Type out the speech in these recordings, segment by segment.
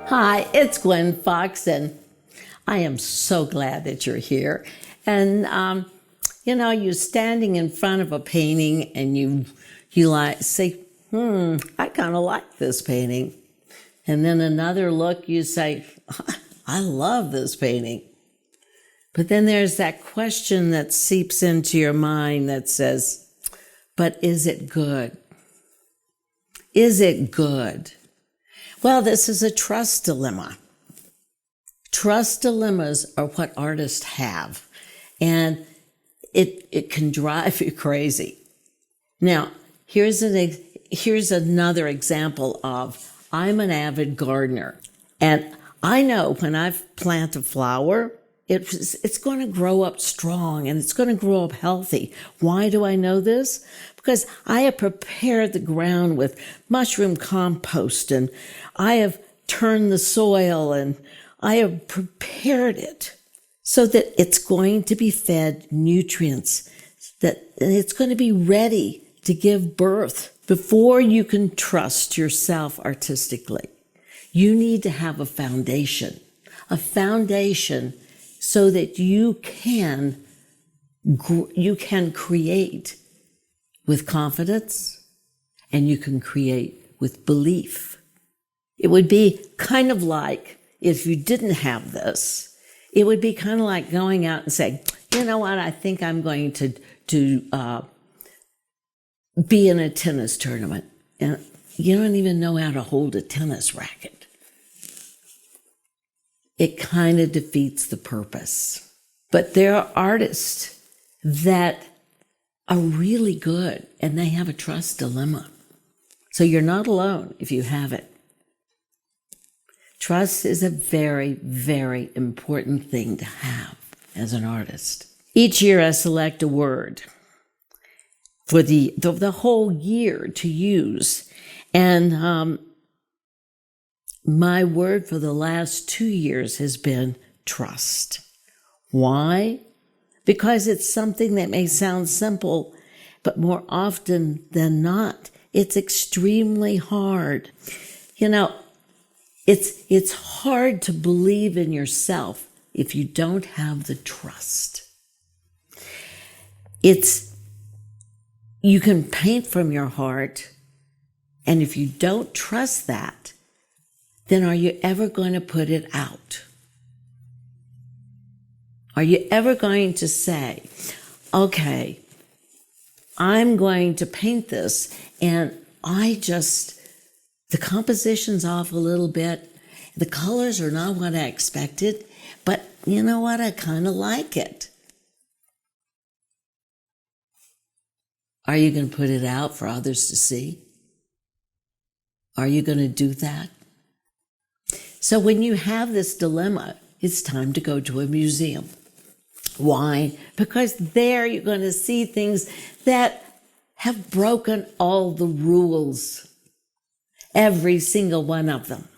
Hi, it's Gwen Fox, and I am so glad that you're here. And you're standing in front of a painting, and you like say, I kind of like this painting. And then another look, you say, I love this painting. But then there's that question that seeps into your mind that says, but is it good? Is it good? Well, this is a trust dilemma. Trust dilemmas are what artists have, and it can drive you crazy. Now, here's another example of, I'm an avid gardener, and I know when I plant a flower, it's going to grow up strong and it's going to grow up healthy. Why do I know this? Because I have prepared the ground with mushroom compost, and I have turned the soil, and I have prepared it so that it's going to be fed nutrients, that it's going to be ready to give birth. Before you can trust yourself artistically, you need to have a foundation so that you can create with confidence, and you can create with belief. It would be kind of like, if you didn't have this, it would be kind of like going out and saying, you know what, I think I'm going to be in a tennis tournament. And you don't even know how to hold a tennis racket. It kind of defeats the purpose. But there are artists that are really good, and they have a trust dilemma. So you're not alone if you have it. Trust is a very, very important thing to have as an artist. Each year I select a word for the whole year to use. And my word for the last 2 years has been trust. Why? Because it's something that may sound simple, but more often than not, it's extremely hard. It's hard to believe in yourself if you don't have the trust. You can paint from your heart, and if you don't trust that, then are you ever going to put it out? Are you ever going to say, okay, I'm going to paint this, and the composition's off a little bit, the colors are not what I expected, but you know what, I kind of like it. Are you going to put it out for others to see? Are you going to do that? So when you have this dilemma, it's time to go to a museum. Why? Because there you're going to see things that have broken all the rules, every single one of them.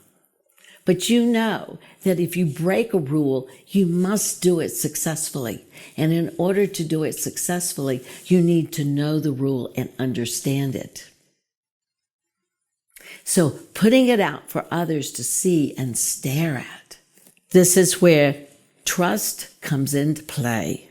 But you know that if you break a rule, you must do it successfully. And in order to do it successfully, you need to know the rule and understand it. So putting it out for others to see and stare at, this is where trust comes into play.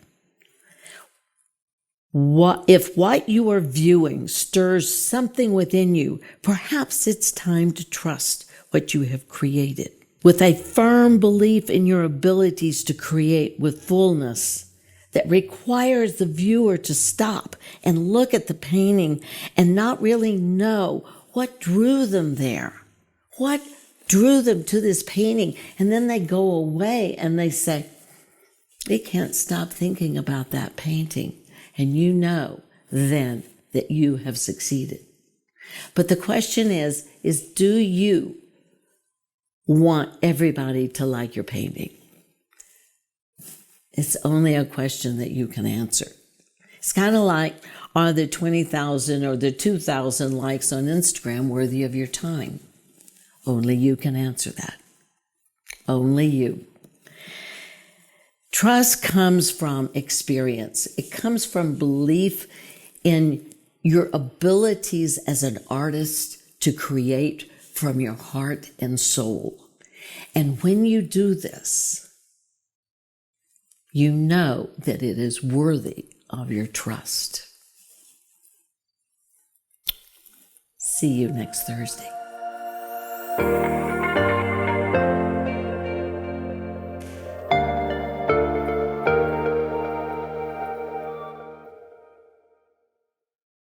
If what you are viewing stirs something within you, perhaps it's time to trust what you have created. With a firm belief in your abilities to create with fullness that requires the viewer to stop and look at the painting and not really know what drew them there, what drew them to this painting. And then they go away and they say, they can't stop thinking about that painting. And you know then that you have succeeded. But the question is do you want everybody to like your painting? It's only a question that you can answer. It's kind of like, are the 20,000 or the 2,000 likes on Instagram worthy of your time? Only you can answer that. Only you. Trust comes from experience. It comes from belief in your abilities as an artist to create from your heart and soul. And when you do this, you know that it is worthy of your trust. See you next Thursday.